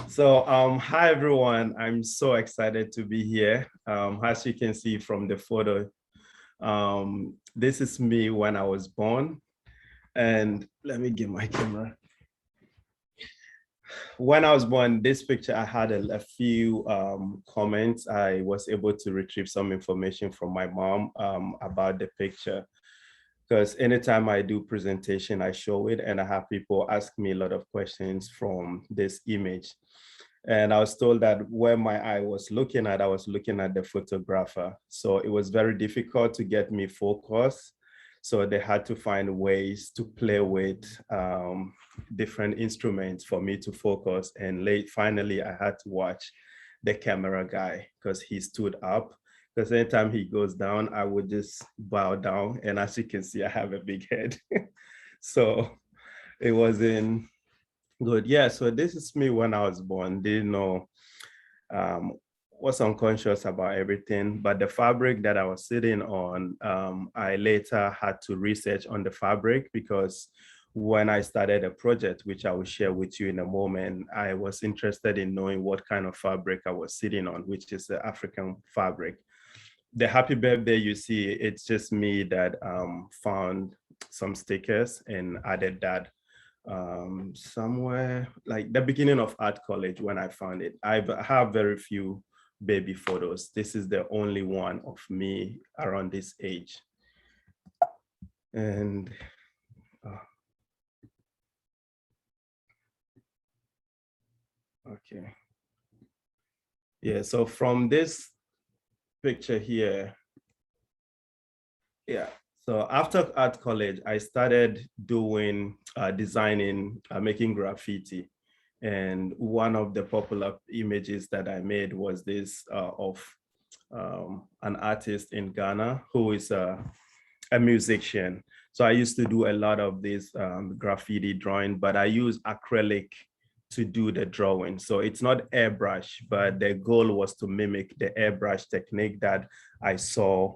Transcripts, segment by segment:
Hi everyone. I'm so excited to be here. As you can see from the photo, this is me when I was born. And let me get my camera. When I was born, this picture, I had a few comments. I was able to retrieve some information from my mom about the picture. Because anytime I do presentation, I show it and I have people ask me a lot of questions from this image. And I was told that where my eye was looking at, I was looking at the photographer. So it was very difficult to get me focused. So they had to find ways to play with different instruments for me to focus. And finally, I had to watch the camera guy because he stood up. Because anytime he goes down, I would just bow down. And as you can see, I have a big head. So it was in good. Yeah, so this is me when I was born. Didn't know, um, was unconscious about everything, but the fabric that I was sitting on, I later had to research on the fabric because when I started a project, which I will share with you in a moment, I was interested in knowing what kind of fabric I was sitting on, which is the African fabric. The happy birthday you see, it's just me that found some stickers and added that somewhere like the beginning of art college when I found it. I have very few baby photos. This is the only one of me around this age. And okay. Yeah, so from this picture here, yeah. So after art college, I started doing designing, making graffiti. And one of the popular images that I made was this of an artist in Ghana who is a musician. So I used to do a lot of this graffiti drawing, but I use acrylic to do the drawing. So it's not airbrush, but the goal was to mimic the airbrush technique that I saw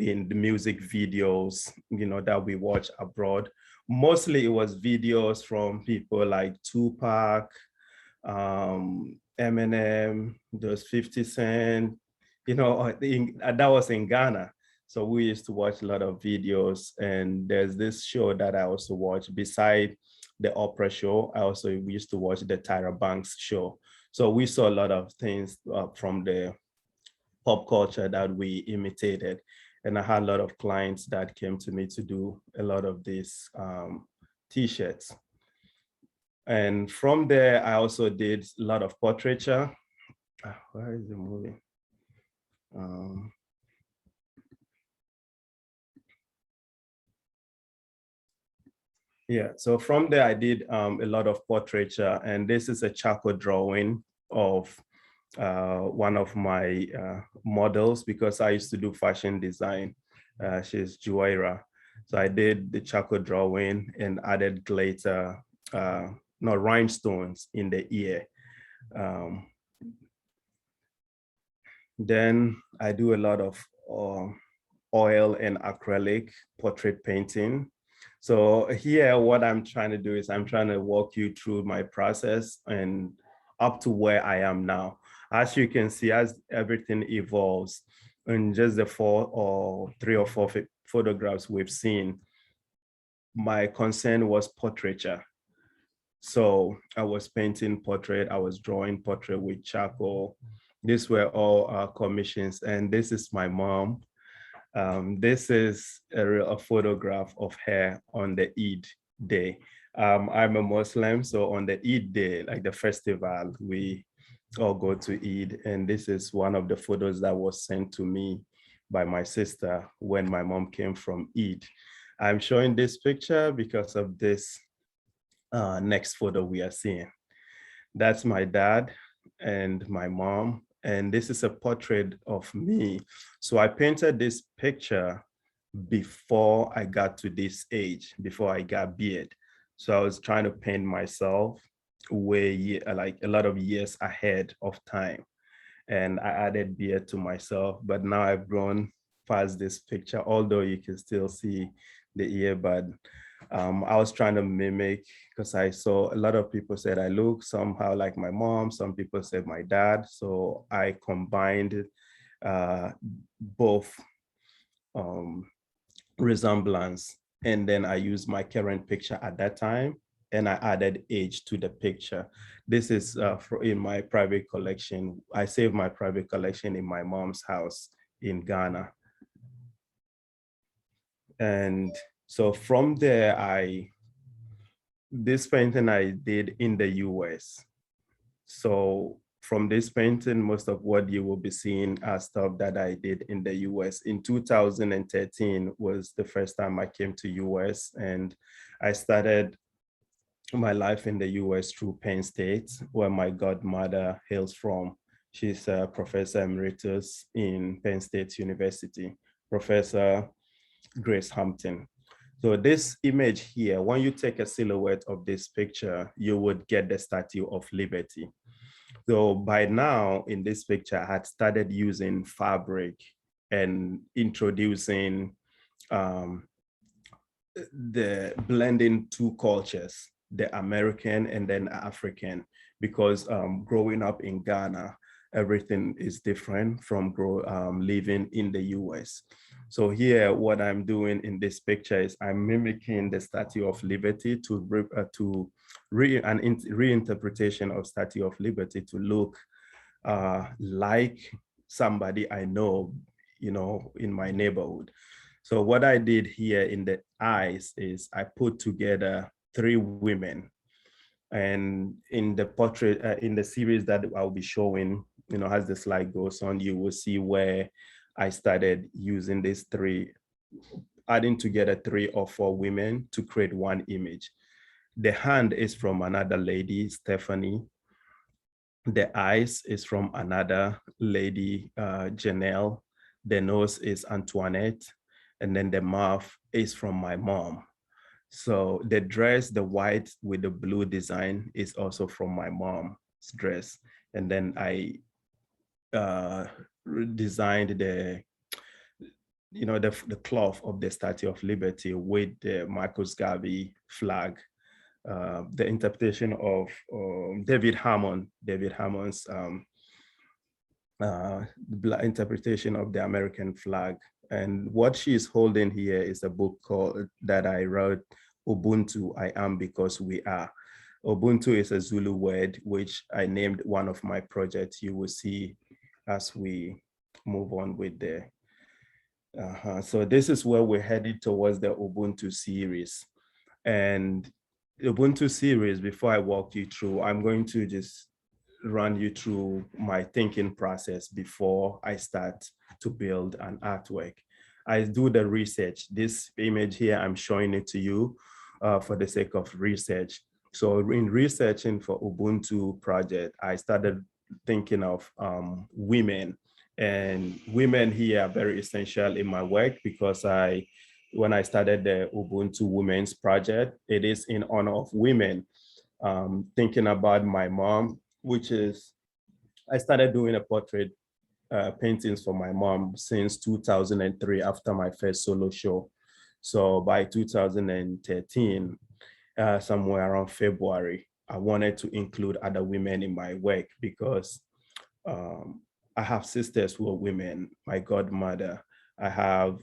in the music videos, that we watch abroad. Mostly it was videos from people like Tupac, Eminem, those 50 Cent, that was in Ghana. So we used to watch a lot of videos, and there's this show that I also watch beside the opera show. I also used to watch the Tyra Banks show. So we saw a lot of things from the pop culture that we imitated. And I had a lot of clients that came to me to do a lot of these t-shirts. And from there, I also did a lot of portraiture. Where is the movie? Yeah, so from there, I did a lot of portraiture, and this is a charcoal drawing of one of my models because I used to do fashion design. She's Juwaira. So I did the charcoal drawing and added glitter, no, rhinestones in the ear. Um, then I do a lot of oil and acrylic portrait painting. So here, what I'm trying to do is I'm trying to walk you through my process and up to where I am now. As you can see, as everything evolves, in just the 3 or 4 photographs we've seen, my concern was portraiture. So I was painting portrait, I was drawing portrait with charcoal. These were all commissions, and this is my mom. This is a photograph of her on the Eid day. I'm a Muslim, so on the Eid day, like the festival, we all go to Eid. And this is one of the photos that was sent to me by my sister when my mom came from Eid. I'm showing this picture because of this next photo we are seeing. That's my dad and my mom. And this is a portrait of me. So I painted this picture before I got to this age, before I got beard. So I was trying to paint myself way like a lot of years ahead of time. And I added beard to myself, but now I've grown past this picture, although you can still see the earbud. I was trying to mimic, because I saw a lot of people said I look somehow like my mom, some people said my dad. So I combined both resemblance, and then I used my current picture at that time, and I added age to the picture. This is in my private collection. I saved my private collection in my mom's house in Ghana. And so from there, this painting I did in the US. So from this painting, most of what you will be seeing are stuff that I did in the US. In 2013 was the first time I came to US, and I started my life in the US through Penn State, where my godmother hails from. She's a professor emeritus in Penn State University, Professor Grace Hampton. So this image here, when you take a silhouette of this picture, you would get the Statue of Liberty. So by now in this picture, I had started using fabric and introducing the blending two cultures, the American and then African, because growing up in Ghana, everything is different from living in the US. So here, what I'm doing in this picture is I'm mimicking the Statue of Liberty to reinterpretation of Statue of Liberty to look like somebody I know, in my neighborhood. So what I did here in the eyes is I put together 3 women, and in the portrait, in the series that I'll be showing, as the slide goes on, you will see where I started using these 3, adding together 3 or 4 women to create one image. The hand is from another lady, Stephanie. The eyes is from another lady, Janelle. The nose is Antoinette. And then the mouth is from my mom. So the dress, the white with the blue design, is also from my mom's dress. And then I designed the cloth of the Statue of Liberty with the Marcus Garvey flag, the interpretation of David Hammond's interpretation of the American flag. And what she's holding here is a book that I wrote, Ubuntu, I Am Because We Are. Ubuntu is a Zulu word, which I named one of my projects. You will see as we move on with the, so this is where we're headed towards the Ubuntu series. And the Ubuntu series, before I walk you through, I'm going to just run you through my thinking process before I start to build an artwork. I do the research. This image here, I'm showing it to you for the sake of research. So in researching for Ubuntu project, I started thinking of women, and women here are very essential in my work because when I started the Ubuntu Women's Project, it is in honor of women. Thinking about my mom, which is, I started doing a portrait paintings for my mom since 2003 after my first solo show. So by 2013, somewhere around February, I wanted to include other women in my work because I have sisters who are women, my godmother, I have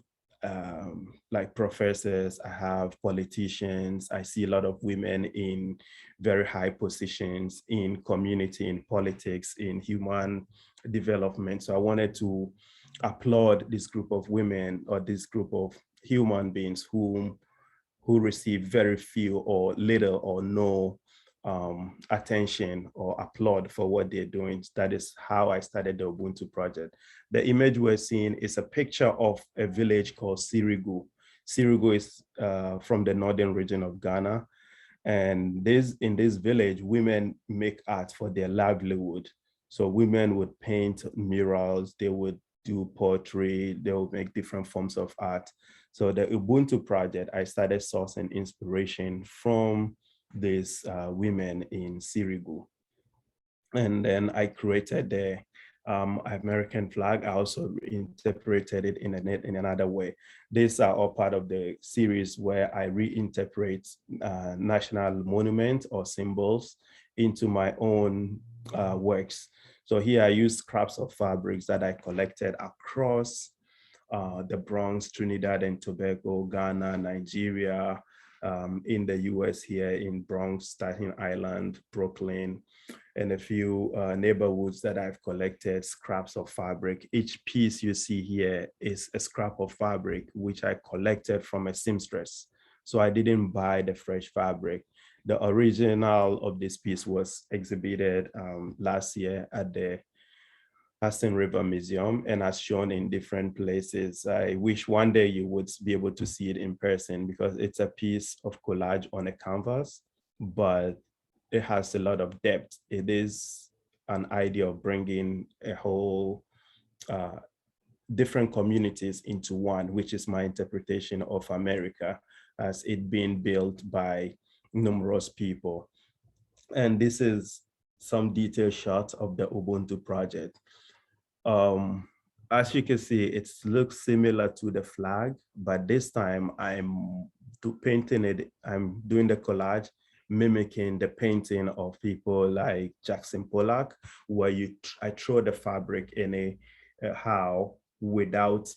like professors, I have politicians, I see a lot of women in very high positions in community, in politics, in human development. So I wanted to applaud this group of women or this group of human beings who receive very few or little or no attention or applaud for what they're doing. That is how I started the Ubuntu project. The image we're seeing is a picture of a village called Sirigu. Sirigu is from the northern region of Ghana. And in this village, women make art for their livelihood. So women would paint murals, they would do poetry, they would make different forms of art. So the Ubuntu project, I started sourcing inspiration from these women in Sirigu. And then I created American flag. I also interpreted it in another way. These are all part of the series where I reinterpret national monuments or symbols into my own works. So here I use scraps of fabrics that I collected across the Bronx, Trinidad and Tobago, Ghana, Nigeria, in the US here in Bronx, Staten Island, Brooklyn, and a few neighborhoods that I've collected scraps of fabric. Each piece you see here is a scrap of fabric, which I collected from a seamstress. So I didn't buy the fresh fabric. The original of this piece was exhibited last year at the Hudson River Museum and as shown in different places. I wish one day you would be able to see it in person because it's a piece of collage on a canvas, but it has a lot of depth. It is an idea of bringing a whole different communities into one, which is my interpretation of America as it being built by numerous people. And this is some detailed shots of the Ubuntu project. As you can see, it looks similar to the flag, but this time I'm painting it, I'm doing the collage, mimicking the painting of people like Jackson Pollock, where I throw the fabric in a how without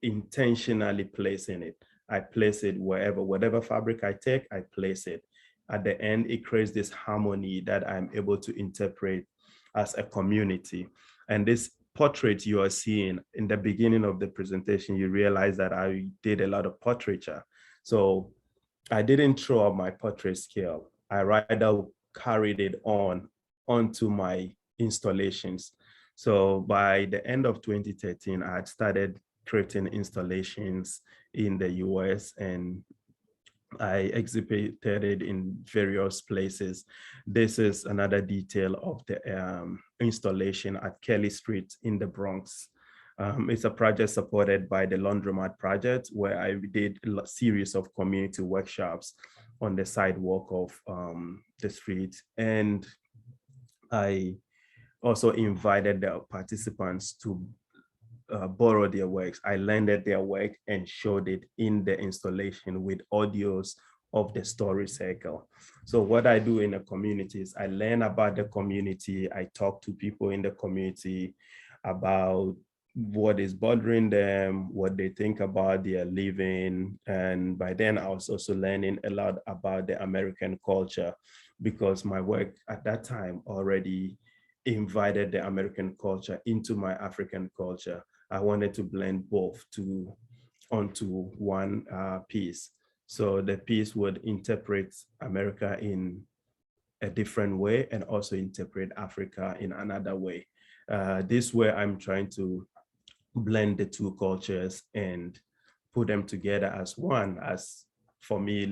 intentionally placing it. I place it wherever, whatever fabric I take, I place it. At the end, it creates this harmony that I'm able to interpret as a community. And this portrait you are seeing in the beginning of the presentation, you realize that I did a lot of portraiture. So I didn't throw out my portrait skill. I rather carried it onto my installations. So by the end of 2013, I had started creating installations in the US and I exhibited it in various places. This is another detail of the installation at Kelly Street in the Bronx. It's a project supported by the Laundromat Project, where I did a series of community workshops on the sidewalk of the street. And I also invited the participants to borrow their works. I lended their work and showed it in the installation with audios of the story circle. So what I do in the community is I learn about the community. I talk to people in the community about what is bothering them, what they think about their living. And by then I was also learning a lot about the American culture because my work at that time already invited the American culture into my African culture. I wanted to blend both onto one piece. So the piece would interpret America in a different way and also interpret Africa in another way. This way I'm trying to blend the two cultures and put them together as one, as for me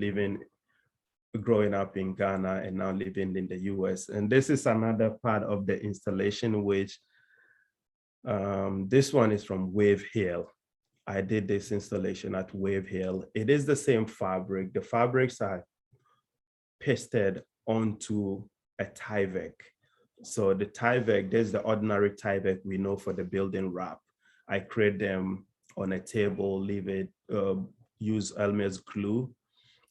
growing up in Ghana and now living in the US. And this is another part of the installation, which this one is from Wave Hill. I did this installation at Wave Hill. It is the same fabric. The fabrics are pasted onto a Tyvek. So the Tyvek, there's the ordinary Tyvek we know for the building wrap. I create them on a table, leave it, use Elmer's glue.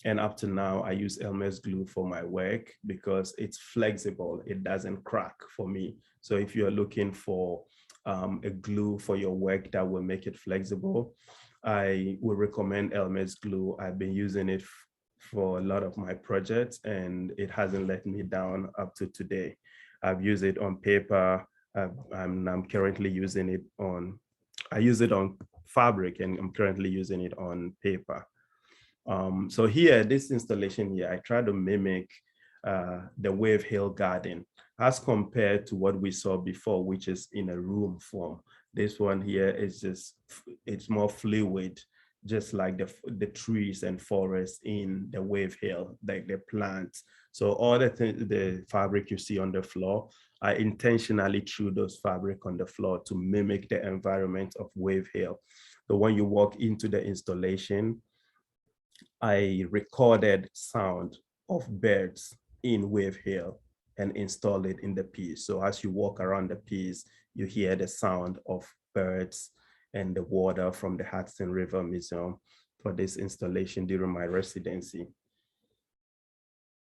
And up to now, I use Elmer's glue for my work because it's flexible. It doesn't crack for me. So if you're looking for a glue for your work that will make it flexible, I would recommend Elmer's glue. I've been using it for a lot of my projects and it hasn't let me down up to today. I've used it on paper. I'm currently using it I use it on fabric and I'm currently using it on paper. So here, this installation here, I try to mimic the Wave Hill Garden as compared to what we saw before, which is in a room form. This one here is it's more fluid, just like the trees and forests in the Wave Hill, like the plants. So all the fabric you see on the floor, I intentionally threw those fabric on the floor to mimic the environment of Wave Hill. So when you walk into the installation, I recorded sound of birds in Wave Hill. and install it in the piece. So as you walk around the piece, you hear the sound of birds and the water from the Hudson River Museum for this installation during my residency.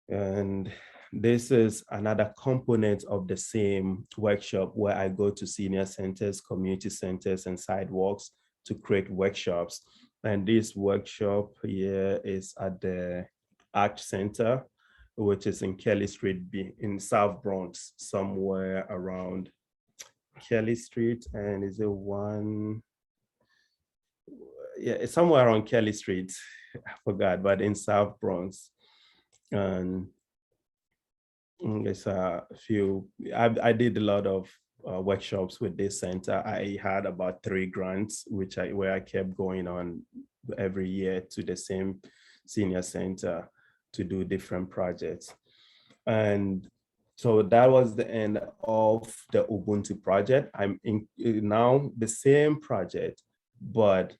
And this is another component of the same workshop where I go to senior centers, community centers, and sidewalks to create workshops. And this workshop here is at the Arch Center, which is in Kelly Street B in South Bronx, somewhere around Kelly Street. And is it one? Yeah, it's somewhere around Kelly Street. I forgot, but in South Bronx. And there's a few, I did a lot of workshops with this center. I had about 3 grants, where I kept going on every year to the same senior center to do different projects. And so that was the end of the Ubuntu project. I'm in now the same project, but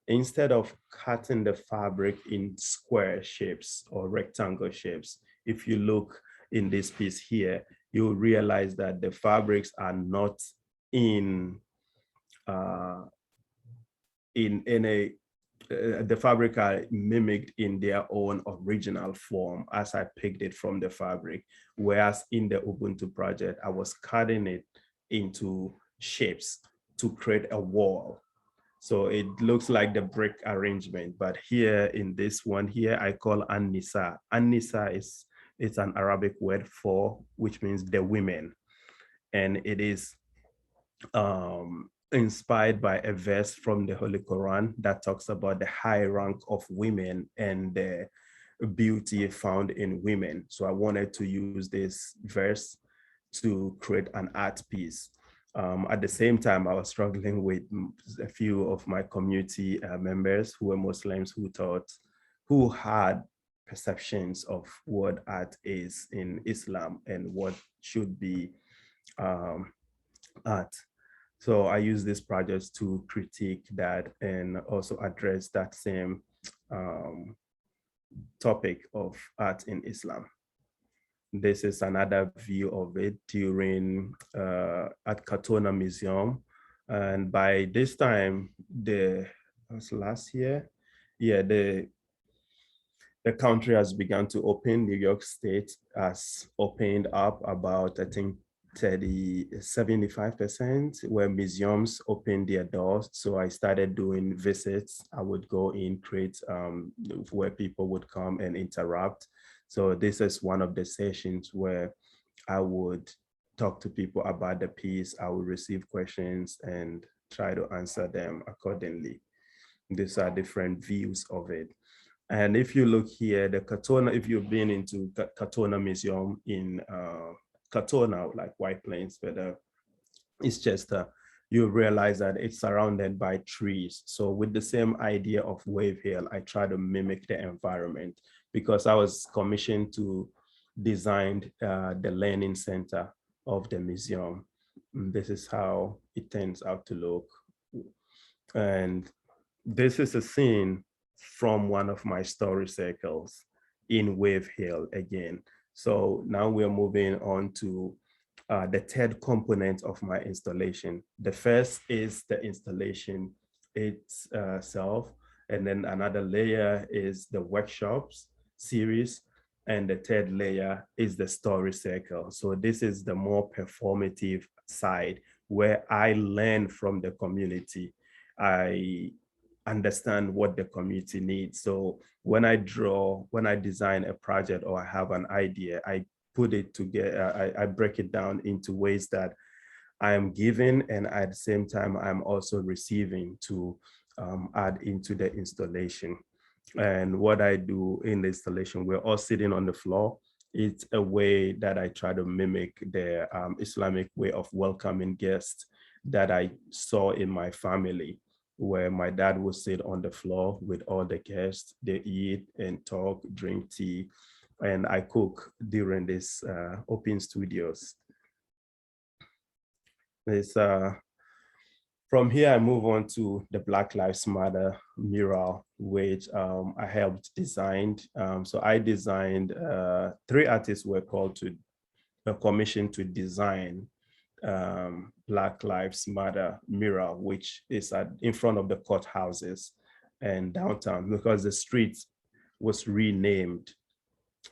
instead of cutting the fabric in square shapes or rectangle shapes, if you look in this piece here, you'll realize that the fabrics are not in the fabric are mimicked in their own original form as I picked it from the fabric. Whereas in the Ubuntu project, I was cutting it into shapes to create a wall. So it looks like the brick arrangement, but here in this one here, I call An-Nisa. An-Nisa it's an Arabic word for, which means the women. And it is inspired by a verse from the Holy Quran that talks about the high rank of women and the beauty found in women. So I wanted to use this verse to create an art piece. At the same time, I was struggling with a few of my community members who were Muslims who had perceptions of what art is in Islam and what should be art. So I use these projects to critique that and also address that same topic of art in Islam. This is another view of it during at Katona Museum. And by this time, was last year, yeah, the country has begun to open. New York State has opened up about, I think, 75% where museums opened their doors. So I started doing visits. I would go in, create where people would come and interact. So this is one of the sessions where I would talk to people about the piece. I would receive questions and try to answer them accordingly. These are different views of it. And if you look here, the Katona, if you've been into Katona Museum in Katona, like White Plains, but it's just, you realize that it's surrounded by trees. So with the same idea of Wave Hill, I try to mimic the environment because I was commissioned to design the learning center of the museum. And this is how it turns out to look. And this is a scene from one of my story circles in Wave Hill again. So now we're moving on to the third component of my installation. The first is the installation itself, and then another layer is the workshops series, and the third layer is the story circle. So this is the more performative side where I learn from the community. I understand what the community needs. So when I design a project or I have an idea, I put it together, I break it down into ways that I am giving and at the same time, I'm also receiving to add into the installation. And what I do in the installation, we're all sitting on the floor. It's a way that I try to mimic the Islamic way of welcoming guests that I saw in my family, where my dad would sit on the floor with all the guests. They eat and talk, drink tea, and I cook during this open studios. From here, I move on to the Black Lives Matter mural, which I helped design. So I designed, 3 artists were called to commissioned to design Black Lives Matter mural, which is in front of the courthouses and downtown, because the street was renamed.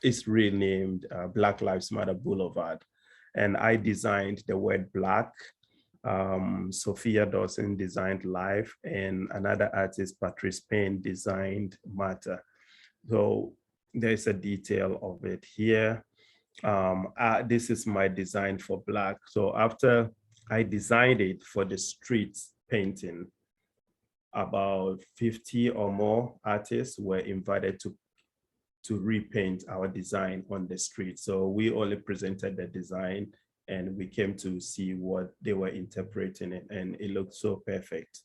It's renamed Black Lives Matter Boulevard. And I designed the word Black. Sophia Dawson designed Life, and another artist, Patrice Payne, designed Matter. So there's a detail of it here. This is my design for Black. So after I designed it for the street painting, about 50 or more artists were invited to repaint our design on the street. So we only presented the design and we came to see what they were interpreting it, and it looked so perfect,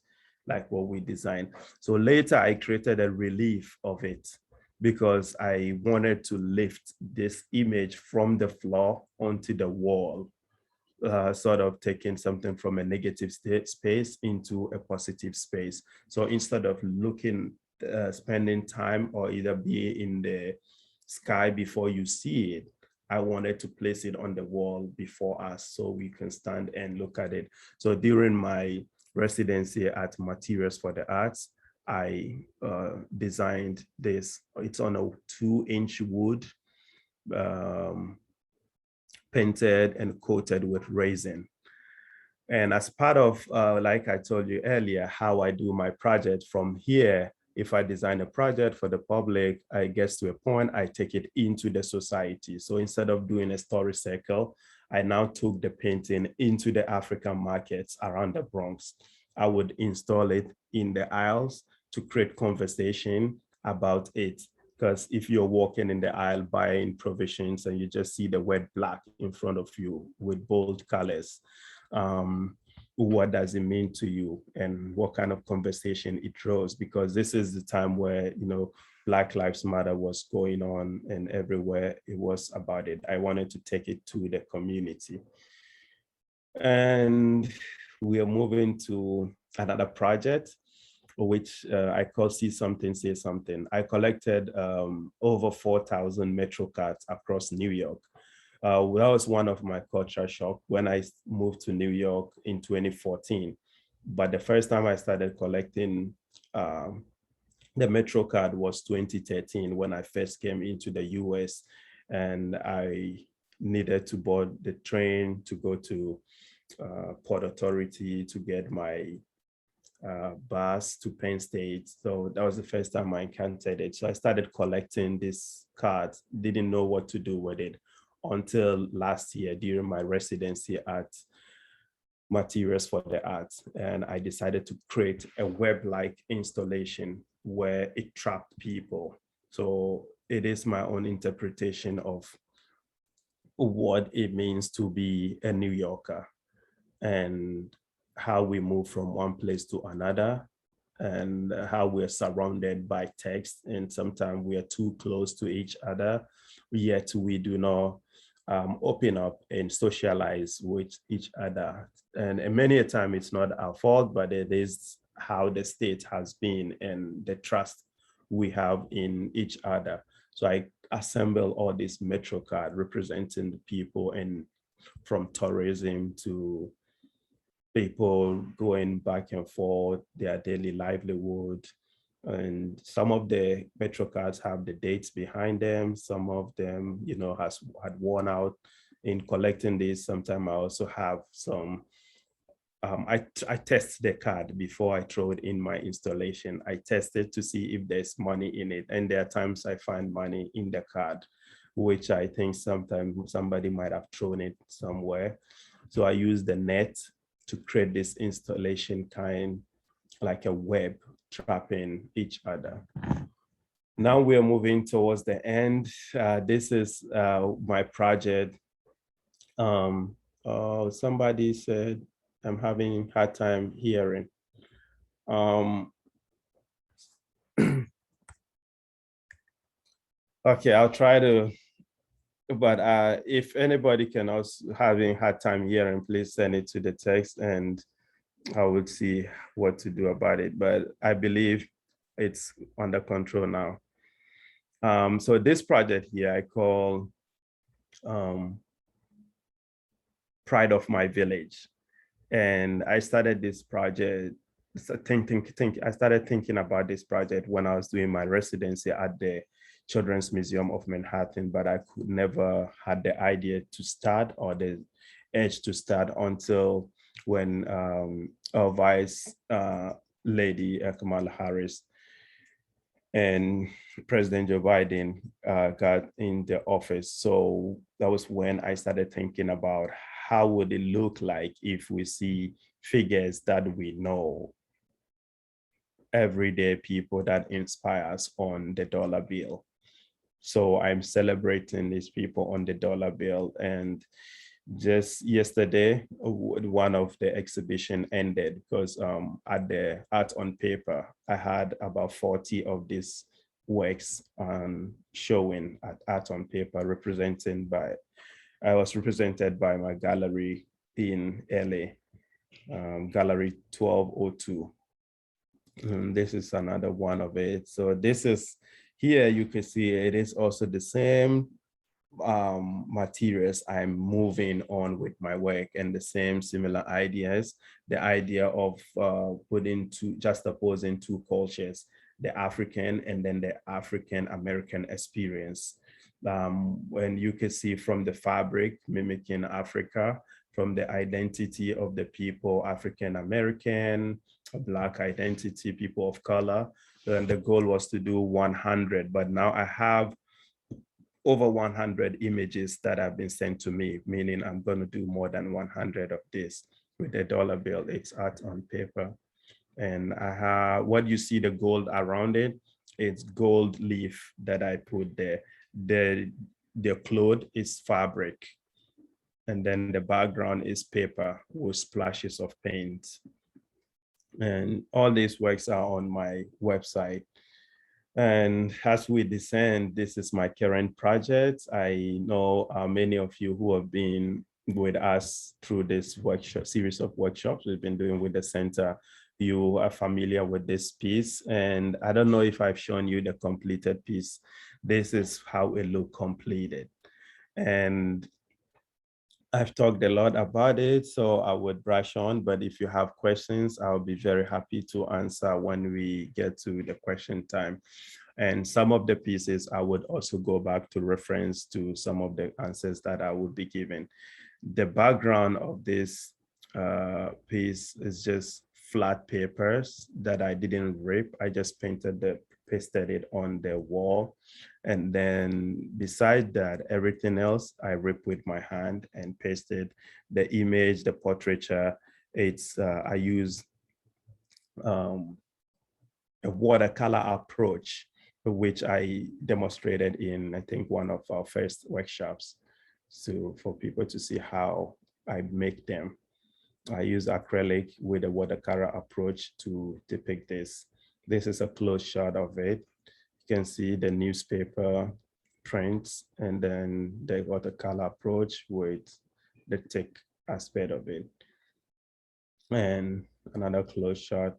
like what we designed. So later I created a relief of it because I wanted to lift this image from the floor onto the wall, sort of taking something from a negative space into a positive space. So instead of spending time or either be in the sky before you see it, I wanted to place it on the wall before us so we can stand and look at it. So during my residency at Materials for the Arts, I designed this. It's on a 2-inch wood, painted and coated with resin. And as part of, like I told you earlier, how I do my project from here, if I design a project for the public, I get to a point, I take it into the society. So instead of doing a story circle, I now took the painting into the African markets around the Bronx. I would install it in the aisles to create conversation about it. Because if you're walking in the aisle buying provisions and you just see the word Black in front of you with bold colors, what does it mean to you and what kind of conversation it draws? Because this is the time where, Black Lives Matter was going on, and everywhere it was about it. I wanted to take it to the community. And we are moving to another project, which I call See Something, Say Something. I collected over 4,000 Metro cards across New York. That was one of my culture shock when I moved to New York in 2014. But the first time I started collecting the Metro card was 2013 when I first came into the US, and I needed to board the train to go to Port Authority to get my bus to Penn State. So that was the first time I encountered it. So I started collecting these cards, didn't know what to do with it until last year during my residency at Materials for the Arts. And I decided to create a web-like installation where it trapped people. So it is my own interpretation of what it means to be a New Yorker and how we move from one place to another, and how we're surrounded by text, and sometimes we are too close to each other, yet we do not open up and socialize with each other. And many a time it's not our fault, but it is how the state has been and the trust we have in each other. So I assemble all this Metro card representing the people, and from tourism to people going back and forth, their daily livelihood. And some of the Metro cards have the dates behind them. Some of them, had worn out. In collecting this, sometimes I also have some, I test the card before I throw it in my installation. I test it to see if there's money in it. And there are times I find money in the card, which I think sometimes somebody might have thrown it somewhere. So I use the net to create this installation kind, like a web trapping each other. Now we're moving towards the end. This is my project. Somebody said I'm having a hard time hearing. Okay, I'll try to, but if anybody can also having a hard time hearing, please send it to the text and I would see what to do about it. But I believe it's under control now. So this project here I call pride of my village. And I started this project, I started thinking about this project when I was doing my residency at the Children's Museum of Manhattan, but I could never had the idea to start or the edge to start until when our vice lady, Kamala Harris, and President Joe Biden got in the office. So that was when I started thinking about how would it look like if we see figures that we know, everyday people that inspire us on the dollar bill. So I'm celebrating these people on the dollar bill. And just yesterday, one of the exhibition ended because at the Art on Paper, I had about 40 of these works showing at Art on Paper, I was represented by my gallery in LA, Gallery 1202. This is another one of it. So this is, here you can see it is also the same materials I'm moving on with my work, and the same similar ideas, the idea of juxtaposing two cultures, the African and then the African American experience. When you can see from the fabric mimicking Africa, from the identity of the people, African American, Black identity, people of color. And the goal was to do 100, but now I have over 100 images that have been sent to me, meaning I'm going to do more than 100 of this with the dollar bill. It's Art on Paper. And I have, what you see the gold around it, it's gold leaf that I put there. The cloth is fabric. And then the background is paper with splashes of paint. And all these works are on my website. And as we descend, this is my current project. I know many of you who have been with us through this series of workshops we've been doing with the center, you are familiar with this piece. And I don't know if I've shown you the completed piece. This is how it looked completed. And I've talked a lot about it, so I would brush on, but if you have questions, I'll be very happy to answer when we get to the question time. And some of the pieces, I would also go back to reference to some of the answers that I would be giving. The background of this piece is just flat papers that I didn't rip. I just pasted it on the wall. And then beside that, everything else I rip with my hand and pasted the image, the portraiture. I use a watercolor approach, which I demonstrated in, I think, one of our first workshops, for people to see how I make them. I use acrylic with a watercolor approach to depict this. This is a close shot of it. You can see the newspaper prints and then the watercolor approach with the thick aspect of it. And another close shot.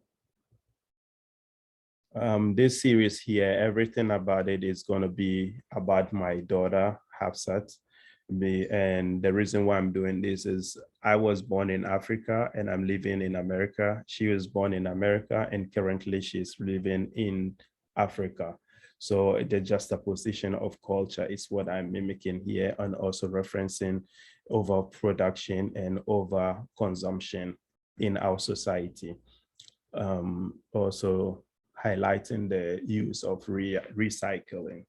This series here, everything about it is going to be about my daughter, Hafsat. And the reason why I'm doing this is I was born in Africa and I'm living in America. She was born in America and currently she's living in Africa. So the juxtaposition of culture is what I'm mimicking here, and also referencing overproduction and over consumption in our society. Also highlighting the use of recycling.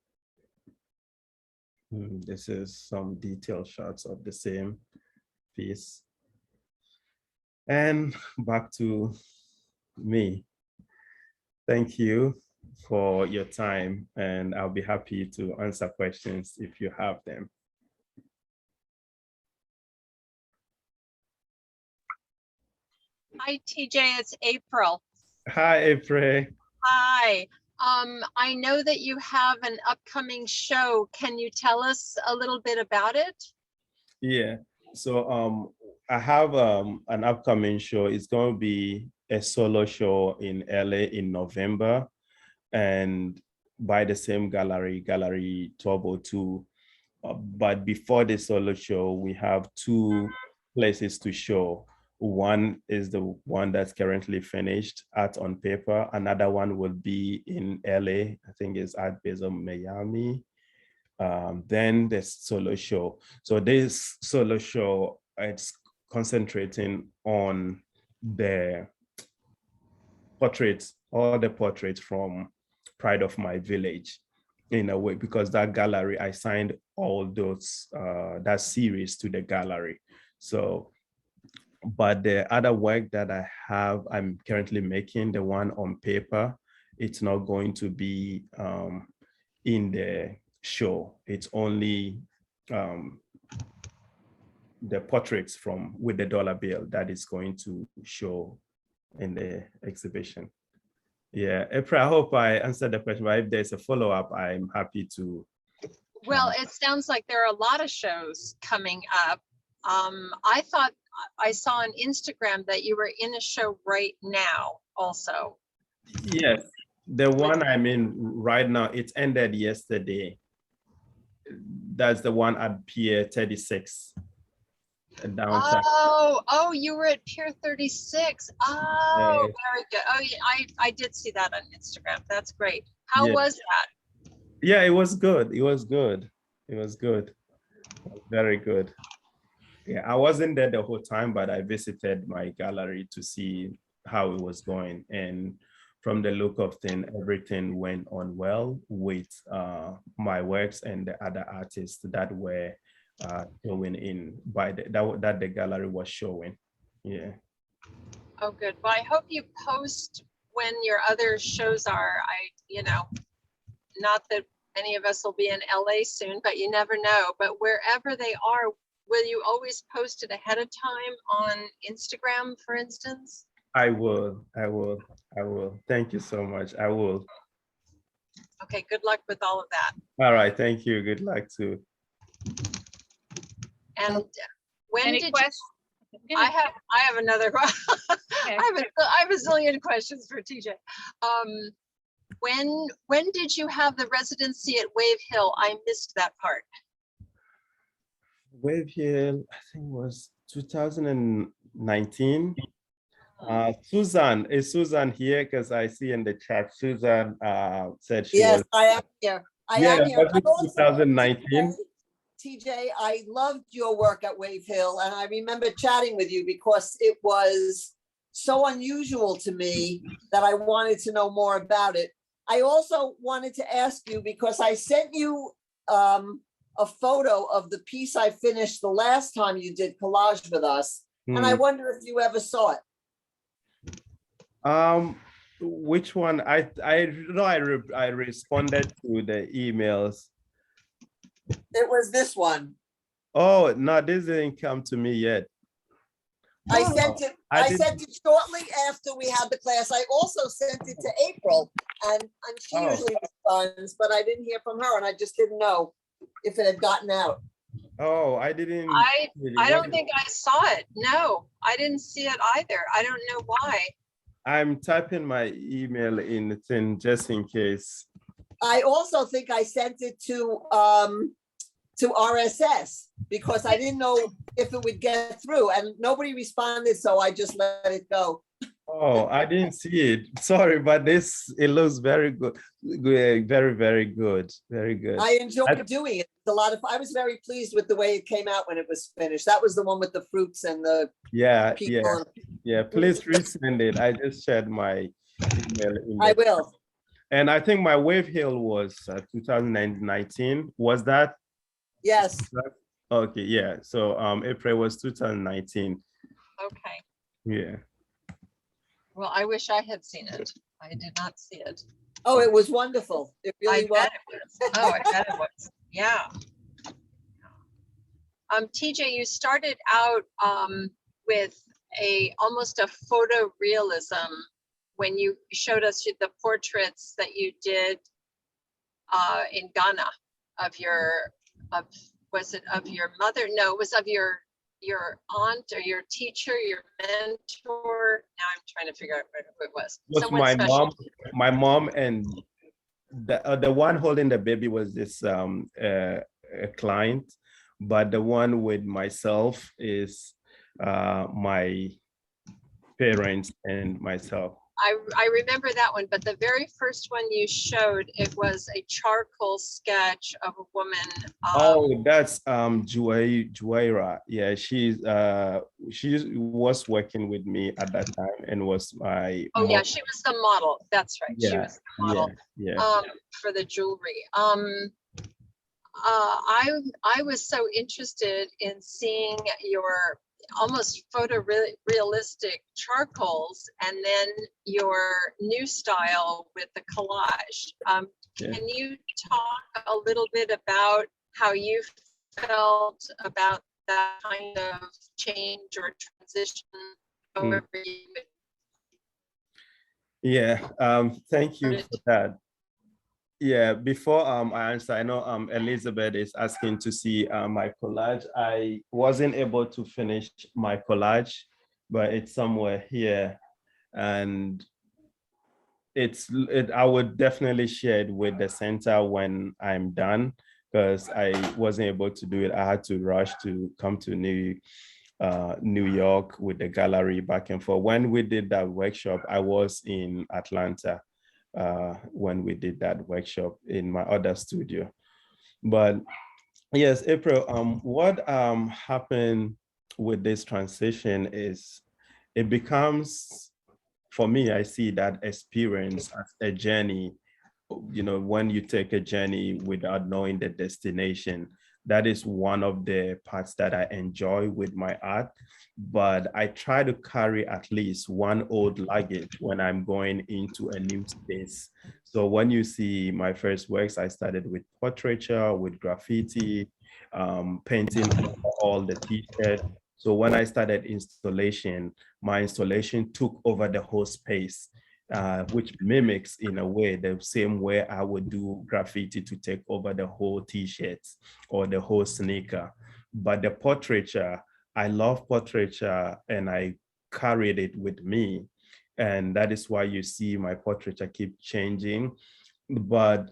This is some detailed shots of the same piece. And back to me. Thank you for your time, and I'll be happy to answer questions if you have them. Hi, TJ, it's April. Hi, April. Hi. I know that you have an upcoming show. Can you tell us a little bit about it? Yeah, so I have an upcoming show. It's going to be a solo show in LA in November, and by the same gallery, Gallery 1202. But before the solo show, we have two places to show. One is the one that's currently finished, Art on Paper. Another one will be in LA, I think it's Art Basel Miami. Then the solo show. So this solo show, it's concentrating on the portraits, all the portraits from Pride of My Village in a way, because that gallery, I signed all those, that series to the gallery. So, but the other work that I have, I'm currently making, the one on paper, it's not going to be in the show. It's only the portraits from with the dollar bill that is going to show in the exhibition. Yeah, April, I hope I answered the question, but if there's a follow-up, I'm happy to. Well, it sounds like there are a lot of shows coming up. I thought I saw on Instagram that you were in a show right now also. Yes, the one I'm in right now, it ended yesterday. That's the one at Pier 36 downtown. Oh, you were at Pier 36. Oh, very good. Oh, yeah, I did see that on Instagram. That's great. How was that? Yeah, it was good. It was good. It was good. Very good. Yeah, I wasn't there the whole time, but I visited my gallery to see how it was going. And from the look of things, everything went on well with my works and the other artists that were showing in by that the gallery was showing. Yeah. Oh, good. Well, I hope you post when your other shows are. Not that any of us will be in LA soon, but you never know. But wherever they are, will you always post it ahead of time on Instagram, for instance? I will. Thank you so much. I will. Okay, good luck with all of that. All right, thank you. Good luck too. And when Any did questions? you, I have another Okay. I have a zillion questions for Tijay. When did you have the residency at Wave Hill? I missed that part. Wave Hill, I think was 2019. Susan, is Susan here? Because I see in the chat, Susan said she was. Yes, I am here. I am here. Was it 2019? TJ, I loved your work at Wave Hill, and I remember chatting with you because it was so unusual to me that I wanted to know more about it. I also wanted to ask you, because I sent you a photo of the piece I finished the last time you did collage with us, and I wonder if you ever saw it. Which one? I responded to the emails. It was this one. Oh no, this didn't come to me yet. I sent it shortly after we had the class. I also sent it to April, and she usually responds, but I didn't hear from her, and I just didn't know if it had gotten out. Oh, I didn't. I don't think I saw it. No, I didn't see it either. I don't know why. I'm typing my email in the thing just in case. I also think I sent it to RSS because I didn't know if it would get through, and nobody responded, so I just let it go. Oh, I didn't see it. Sorry, but it looks very good. Very, very good. Very good. I enjoyed doing it. I was very pleased with the way it came out when it was finished. That was the one with the fruits and the people. Yeah. Please resend it. I just shared my email. I will. And I think my Wave Hill was 2019. Was that? Yes. Okay. Yeah. So April was 2019. Okay. Yeah. Well, I wish I had seen it. I did not see it. Oh, it was wonderful. It really was. Bet it was. Oh, I bet it was. Yeah. Tijay, you started out with almost a photorealism when you showed us the portraits that you did in Ghana was it of your mother? No, it was of your aunt or your teacher, your mentor. Now I'm trying to figure out who it was. My mom. My mom, and the one holding the baby was this a client, but the one with myself is my parents and myself. I remember that one, but the very first one you showed, it was a charcoal sketch of a woman. Oh, that's Juwaira. Yeah, she was working with me at that time and was my Oh yeah, she was the model. That's right. She yeah, was the model. yeah. For the jewelry. I was so interested in seeing your almost photorealistic charcoals and then your new style with the collage. Can you talk a little bit about how you felt about that kind of change or transition? However you would Yeah, thank you for that. Yeah, before I answer, I know Elizabeth is asking to see my collage. I wasn't able to finish my collage, but it's somewhere here, and I would definitely share it with the center when I'm done, because I wasn't able to do it. I had to rush to come to New York with the gallery back and forth. When we did that workshop, I was in Atlanta when we did that workshop in my other studio. But yes, April, what happened with this transition is it becomes, for me, I see that experience as a journey. You know, when you take a journey without knowing the destination, that is one of the parts that I enjoy with my art. But I try to carry at least one old luggage when I'm going into a new space. So when you see my first works, I started with portraiture, with graffiti, painting all the t-shirts. So when I started installation, my installation took over the whole space, which mimics in a way the same way I would do graffiti to take over the whole t-shirts or the whole sneaker. But the portraiture, I love portraiture and I carried it with me. And that is why you see my portraiture keep changing. But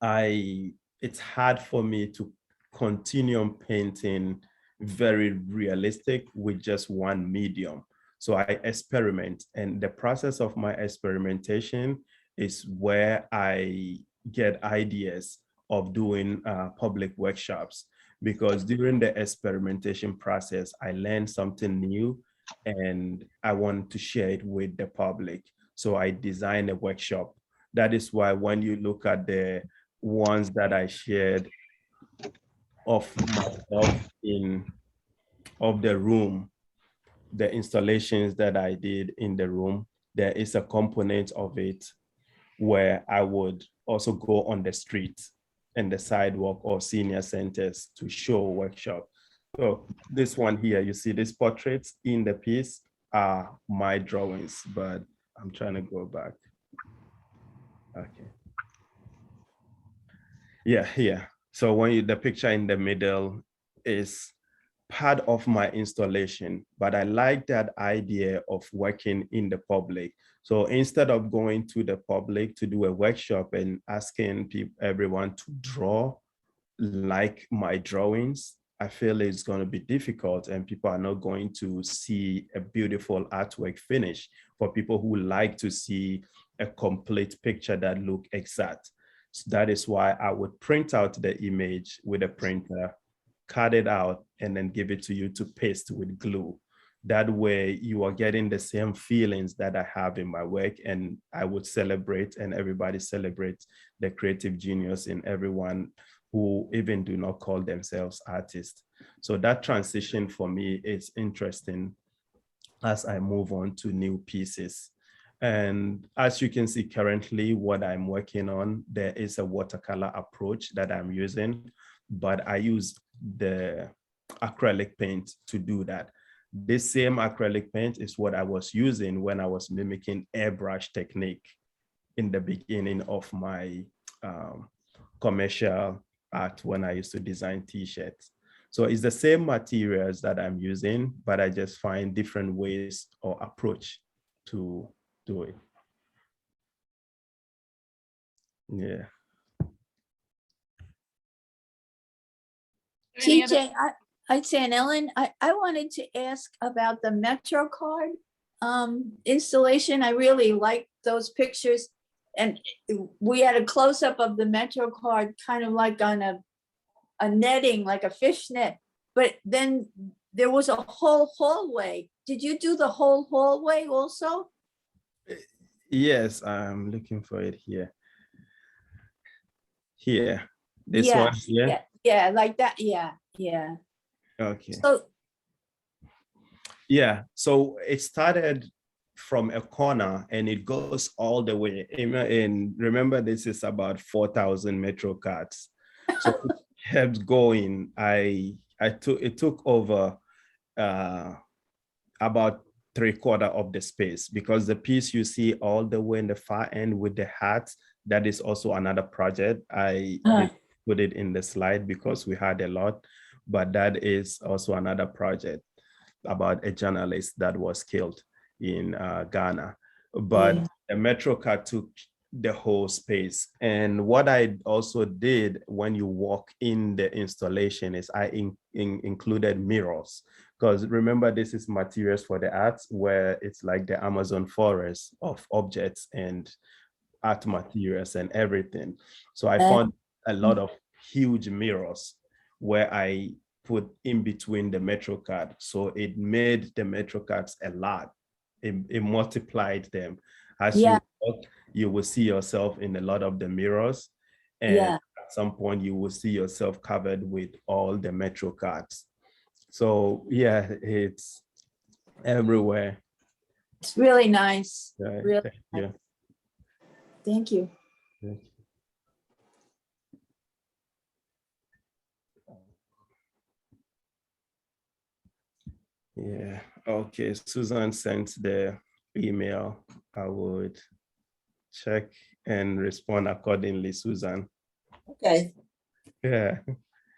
it's hard for me to continue on painting very realistic with just one medium. So I experiment, and the process of my experimentation is where I get ideas of doing public workshops, because during the experimentation process, I learned something new and I want to share it with the public. So I design a workshop. That is why when you look at the ones that I shared of myself of the room, the installations that I did in the room, there is a component of it where I would also go on the street and the sidewalk or senior centers to show workshop. So this one here, you see these portraits in the piece are my drawings, but I'm trying to go back. Okay. Yeah, here. So when the picture in the middle is part of my installation, but I like that idea of working in the public. So instead of going to the public to do a workshop and asking everyone to draw like my drawings, I feel it's going to be difficult and people are not going to see a beautiful artwork finish for people who like to see a complete picture that look exact. So that is why I would print out the image with a printer, cut it out, and then give it to you to paste with glue. That way you are getting the same feelings that I have in my work, and I would celebrate, and everybody celebrates the creative genius in everyone who even do not call themselves artists. So that transition for me is interesting as I move on to new pieces. And as you can see currently, what I'm working on, there is a watercolor approach that I'm using, but I use the acrylic paint to do that. This same acrylic paint is what I was using when I was mimicking airbrush technique in the beginning of my commercial art when I used to design t-shirts. So it's the same materials that I'm using, but I just find different ways or approach to do it. Yeah. TJ, Hi, San Ellen. I wanted to ask about the MetroCard installation. I really like those pictures. And we had a close-up of the MetroCard kind of like on a netting, like a fish net. But then there was a whole hallway. Did you do the whole hallway also? Yes, I'm looking for it here. Here, this Yeah, one here. yeah, like that. Yeah. Okay. So Yeah, so it started from a corner and it goes all the way. And remember, this is about 4,000 metro cards. So it kept going. It took over about 3/4 of the space, because the piece you see all the way in the far end with the hats, that is also another project. I did put it in the slide because we had a lot, but that is also another project about a journalist that was killed in Ghana. But the MetroCard took the whole space. And what I also did when you walk in the installation is I included mirrors, because remember, this is materials for the arts, where it's like the Amazon forest of objects and art materials and everything. So I found a lot of huge mirrors where I put in between the MetroCard. So it made the MetroCards a lot. It multiplied them. As you walk, you will see yourself in a lot of the mirrors. And at some point you will see yourself covered with all the MetroCards. So yeah, it's everywhere. it's really nice. Right. Really Yeah. nice. Thank you. Yeah. Okay. Susan sent the email. I would check and respond accordingly, Susan. Okay, Yeah.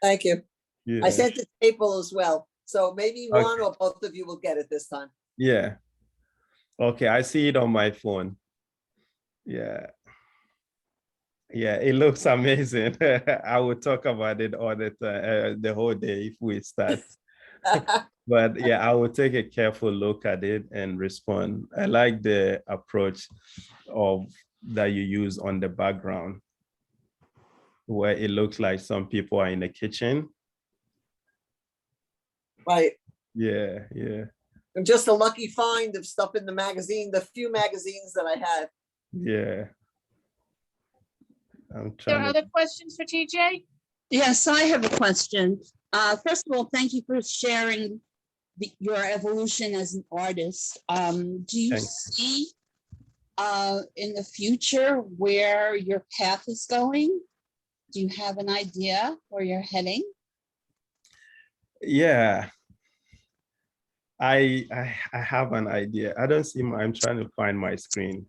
thank you. Yeah. I sent it to April as well. So maybe one Okay. or both of you will get it this time. Yeah. Okay. I see it on my phone. Yeah. Yeah, it looks amazing. I would talk about it all the time, the whole day if we start. But yeah, I will take a careful look at it and respond. I like the approach of that you use on the background, where it looks like some people are in the kitchen. Right. Yeah, yeah, I'm just a lucky find of stuff in the magazine, the few magazines that I had. yeah. I'm There trying are to. other questions for TJ? Yes, I have a question. First of all, thank you for sharing your evolution as an artist. Do you Thanks. see in the future where your path is going? Do you have an idea where you're heading? Yeah, I have an idea. I don't see I'm trying to find my screen.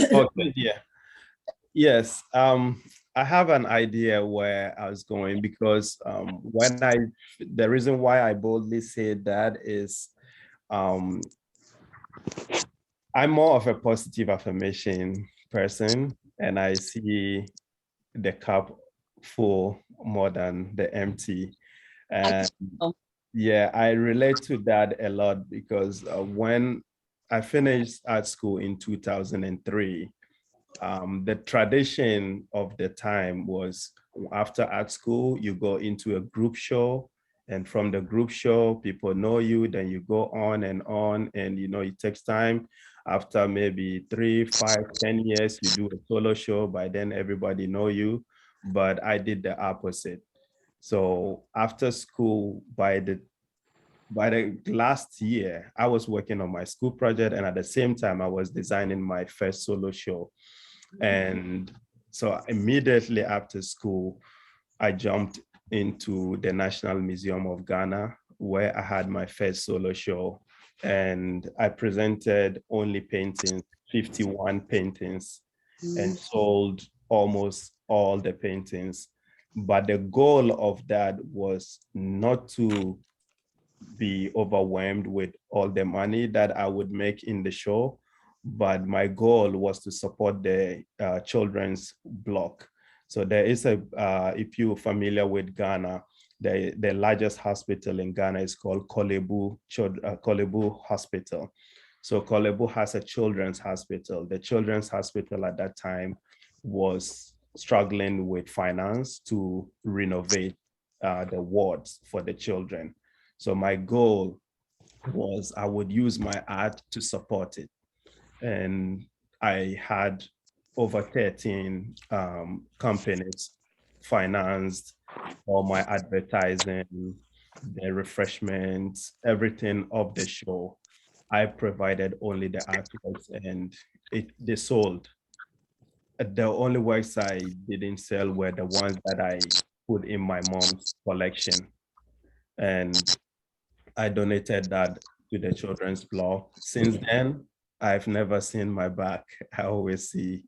Okay, yeah. Yes, I have an idea where I was going, because the reason why I boldly say that is I'm more of a positive affirmation person, and I see the cup full more than the empty. And yeah, I relate to that a lot, because when I finished art school in 2003, the tradition of the time was, after art school, you go into a group show, and from the group show, people know you, then you go on, and it takes time. After maybe 3, 5, 10 years, you do a solo show. By then, everybody know you. But I did the opposite. So after school, by the last year, I was working on my school project, and at the same time, I was designing my first solo show. And so immediately after school, I jumped into the National Museum of Ghana, where I had my first solo show. And I presented only paintings, 51 paintings, and sold almost all the paintings. But the goal of that was not to be overwhelmed with all the money that I would make in the show, but my goal was to support the children's block. So there is if you're familiar with Ghana, the largest hospital in Ghana is called Kolebu Hospital. So Kolebu has a children's hospital. The children's hospital at that time was struggling with finance to renovate the wards for the children. So my goal was I would use my art to support it. And I had over 13 companies financed all my advertising, the refreshments, everything of the show. I provided only the artworks and they sold. The only works I didn't sell were the ones that I put in my mom's collection. And I donated that to the children's block. Since then, I've never seen my back. I always see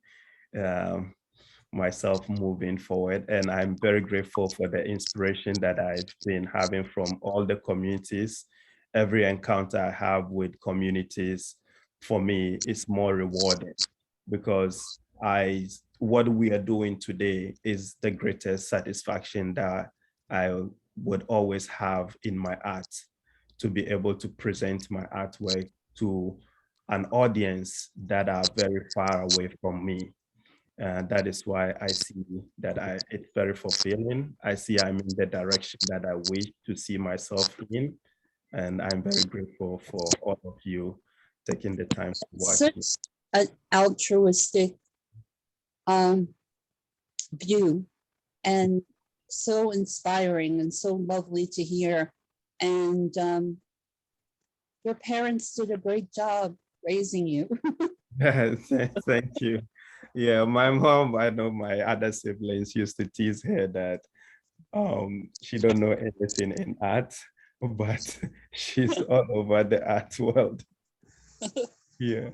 myself moving forward. And I'm very grateful for the inspiration that I've been having from all the communities. Every encounter I have with communities, for me, is more rewarding because what we are doing today is the greatest satisfaction that I would always have in my art, to be able to present my artwork to an audience that are very far away from me. And that is why I see that it's very fulfilling. I see I'm in the direction that I wish to see myself in. And I'm very grateful for all of you taking the time to watch Such it. an altruistic view, and so inspiring and so lovely to hear. And your parents did a great job raising you. Thank you. Yeah, my mom, I know my other siblings used to tease her that she don't know anything in art, but she's all over the art world. Yeah,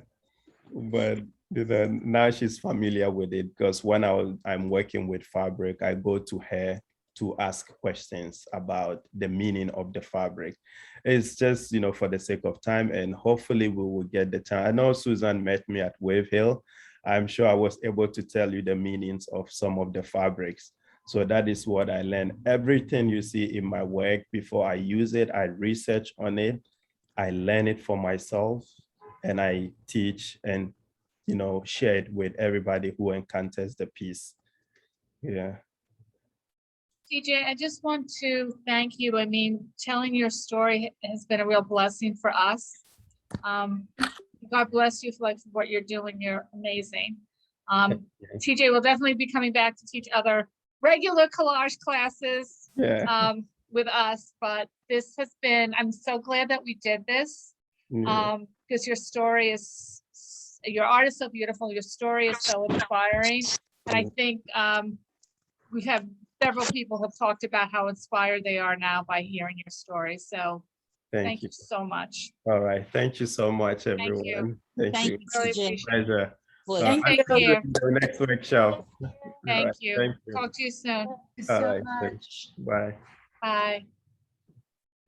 but now she's familiar with it because when I'm working with fabric, I go to her to ask questions about the meaning of the fabric. It's just, for the sake of time, and hopefully we will get the time. I know Susan met me at Wave Hill. I'm sure I was able to tell you the meanings of some of the fabrics. So that is what I learned. Everything you see in my work, before I use it, I research on it, I learn it for myself, and I teach and, share it with everybody who encounters the piece. Yeah. Tijay, I just want to thank you. I mean, telling your story has been a real blessing for us. God bless you for what you're doing. You're amazing. Tijay will definitely be coming back to teach other regular collage classes with us, but this has been, I'm so glad that we did this because your story is, your art is so beautiful. Your story is so inspiring. And I think we have several people have talked about how inspired they are now by hearing your story. So thank you so much. All right. Thank you so much, everyone. Thank you. Really Tijay. appreciate Pleasure. Take care. The next workshop. Thank Right, you. thank you. Talk to you soon. All right. Thanks. Bye. Bye.